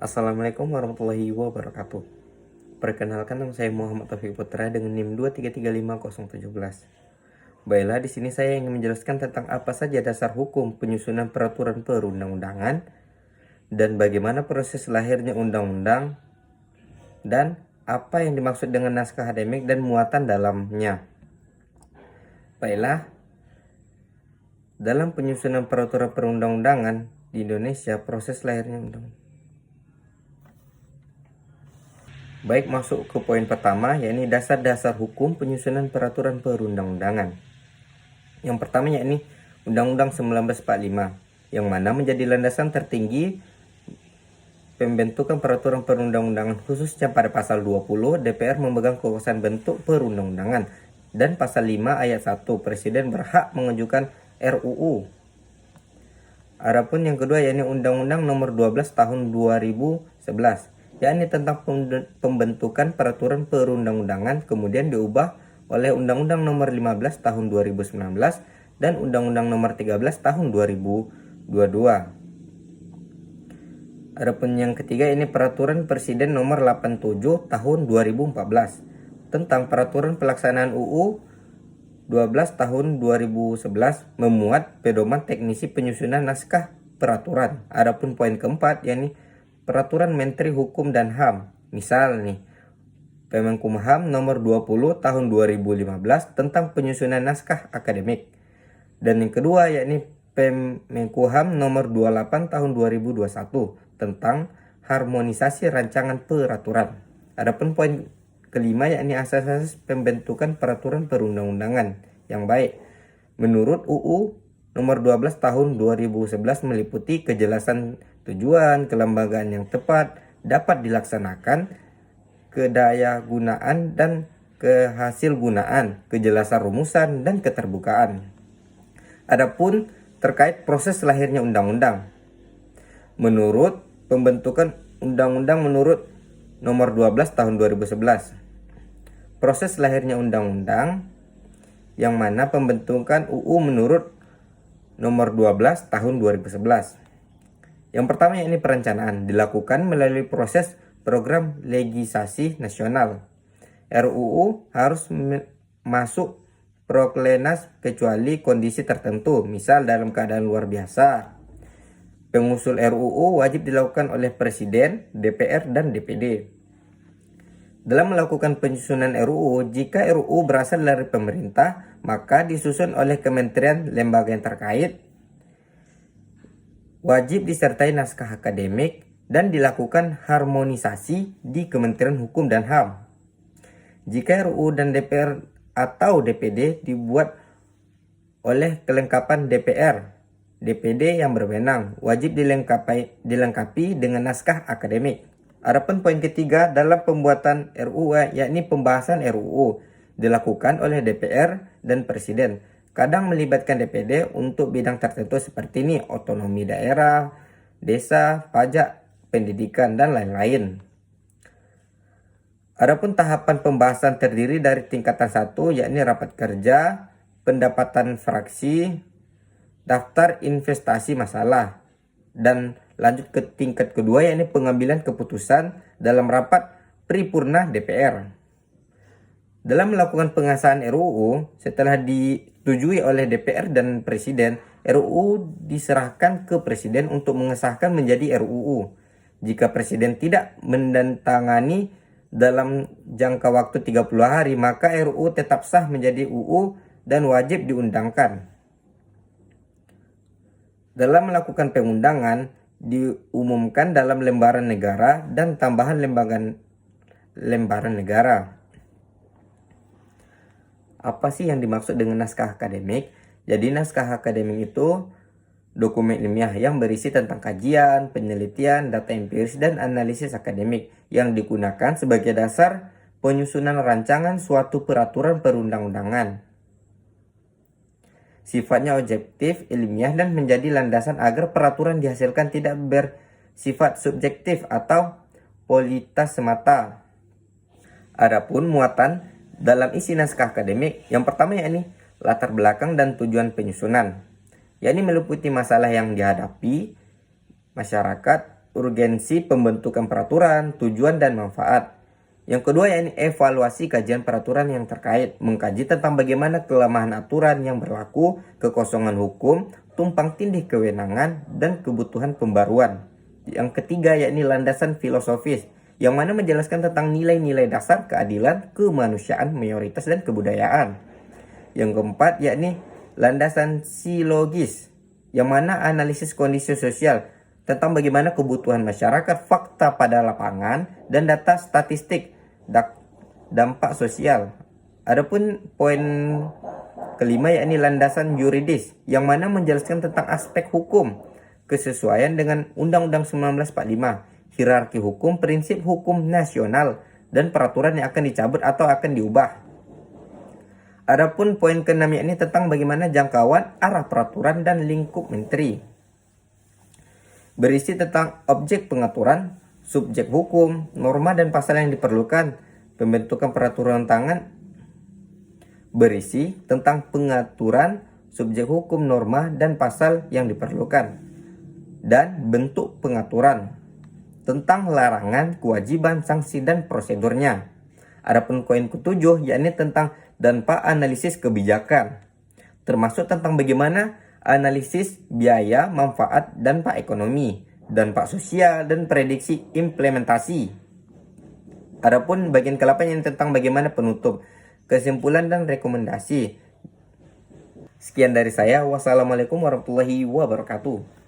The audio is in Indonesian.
Assalamualaikum warahmatullahi wabarakatuh. Perkenalkan, nama saya Muhammad Taufik Putra dengan NIM 2335017. Baiklah, di sini saya ingin menjelaskan tentang apa saja dasar hukum penyusunan peraturan perundang-undangan dan bagaimana proses lahirnya undang-undang dan apa yang dimaksud dengan naskah akademik dan muatan dalamnya. Baiklah, dalam penyusunan peraturan perundang-undangan di Indonesia, proses lahirnya undang-undang. Baik, masuk ke poin pertama, yakni dasar-dasar hukum penyusunan peraturan perundang-undangan. Yang pertama yakni Undang-Undang 1945, yang mana menjadi landasan tertinggi pembentukan peraturan perundang-undangan, khususnya pada pasal 20 DPR memegang kekuasaan bentuk perundang-undangan, dan pasal 5 ayat 1 Presiden berhak mengajukan RUU. Adapun yang kedua yakni Undang-Undang Nomor 12 Tahun 2011, yakni tentang pembentukan peraturan perundang-undangan, kemudian diubah oleh Undang-Undang Nomor 15 Tahun 2019 dan Undang-Undang Nomor 13 Tahun 2022. Adapun yang ketiga ini Peraturan Presiden Nomor 87 Tahun 2014 tentang peraturan pelaksanaan UU 12 Tahun 2011 memuat pedoman teknisi penyusunan naskah peraturan. Adapun poin keempat yakni Peraturan Menteri Hukum dan HAM. Misal nih, Kemenkumham Nomor 20 Tahun 2015 tentang penyusunan naskah akademik. Dan yang kedua yakni Kemenkumham Nomor 28 Tahun 2021 tentang harmonisasi rancangan peraturan. Adapun poin kelima yakni asas-asas pembentukan peraturan perundang-undangan yang baik. Menurut UU Nomor 12 Tahun 2011 meliputi kejelasan tujuan, kelembagaan yang tepat, dapat dilaksanakan, kedaya gunaan dan kehasil gunaan, kejelasan rumusan dan keterbukaan. Adapun terkait proses lahirnya undang-undang, menurut pembentukan undang-undang menurut Nomor 12 Tahun 2011, proses lahirnya undang-undang yang mana pembentukan UU menurut Nomor 12 Tahun 2011. Yang pertama yakni perencanaan dilakukan melalui proses program legislasi nasional. RUU harus masuk proklenas kecuali kondisi tertentu, misal dalam keadaan luar biasa. Pengusul RUU wajib dilakukan oleh Presiden, DPR, dan DPD. Dalam melakukan penyusunan RUU, jika RUU berasal dari pemerintah, maka disusun oleh kementerian lembaga yang terkait, wajib disertai naskah akademik, dan dilakukan harmonisasi di Kementerian Hukum dan HAM. Jika RUU dan DPR atau DPD dibuat oleh kelengkapan DPR, DPD yang berwenang, wajib dilengkapi dengan naskah akademik. Adapun poin ketiga dalam pembuatan RUU yakni pembahasan RUU dilakukan oleh DPR dan Presiden. Kadang melibatkan DPD untuk bidang tertentu seperti ini, otonomi daerah, desa, pajak, pendidikan, dan lain-lain. Adapun tahapan pembahasan terdiri dari tingkatan 1 yakni rapat kerja, pendapatan fraksi, daftar investasi masalah, dan lanjut ke tingkat kedua yakni pengambilan keputusan dalam rapat paripurna DPR. Dalam melakukan pengesahan RUU, setelah disetujui oleh DPR dan Presiden, RUU diserahkan ke Presiden untuk mengesahkan menjadi RUU. Jika Presiden tidak menandatangani dalam jangka waktu 30 hari, maka RUU tetap sah menjadi UU dan wajib diundangkan. Dalam melakukan pengundangan, diumumkan dalam lembaran negara dan tambahan lembaran negara. Apa sih yang dimaksud dengan naskah akademik? Jadi naskah akademik itu dokumen ilmiah yang berisi tentang kajian, penelitian, data empiris, dan analisis akademik yang digunakan sebagai dasar penyusunan rancangan suatu peraturan perundang-undangan. Sifatnya objektif, ilmiah, dan menjadi landasan agar peraturan dihasilkan tidak bersifat subjektif atau politas semata. Adapun muatan dalam isi naskah akademik, yang pertama yakni latar belakang dan tujuan penyusunan, yakni meliputi masalah yang dihadapi masyarakat, urgensi pembentukan peraturan, tujuan dan manfaat. Yang kedua yakni evaluasi kajian peraturan yang terkait, mengkaji tentang bagaimana kelemahan aturan yang berlaku, kekosongan hukum, tumpang tindih kewenangan, dan kebutuhan pembaruan. Yang ketiga yakni landasan filosofis, yang mana menjelaskan tentang nilai-nilai dasar keadilan, kemanusiaan, mayoritas, dan kebudayaan. Yang keempat yakni landasan silogis, yang mana analisis kondisi sosial tentang bagaimana kebutuhan masyarakat, fakta pada lapangan, dan data statistik dampak sosial. Adapun poin kelima yakni landasan yuridis, yang mana menjelaskan tentang aspek hukum, kesesuaian dengan Undang-Undang 1945, hierarki hukum, prinsip hukum nasional, dan peraturan yang akan dicabut atau akan diubah. Adapun poin ke-6 yakni tentang bagaimana jangkauan arah peraturan dan lingkup menteri. Berisi tentang objek pengaturan, subjek hukum, norma dan pasal yang diperlukan, pembentukan peraturan tangan. Berisi tentang pengaturan, subjek hukum, norma dan pasal yang diperlukan, dan bentuk pengaturan, tentang larangan, kewajiban, sanksi dan prosedurnya. Adapun poin ke-7 yakni tentang dampak analisis kebijakan, termasuk tentang bagaimana analisis biaya, manfaat, dampak ekonomi, dampak sosial, dan prediksi implementasi. Adapun bagian ke-8 yang tentang bagaimana penutup, kesimpulan, dan rekomendasi. Sekian dari saya. Wassalamualaikum warahmatullahi wabarakatuh.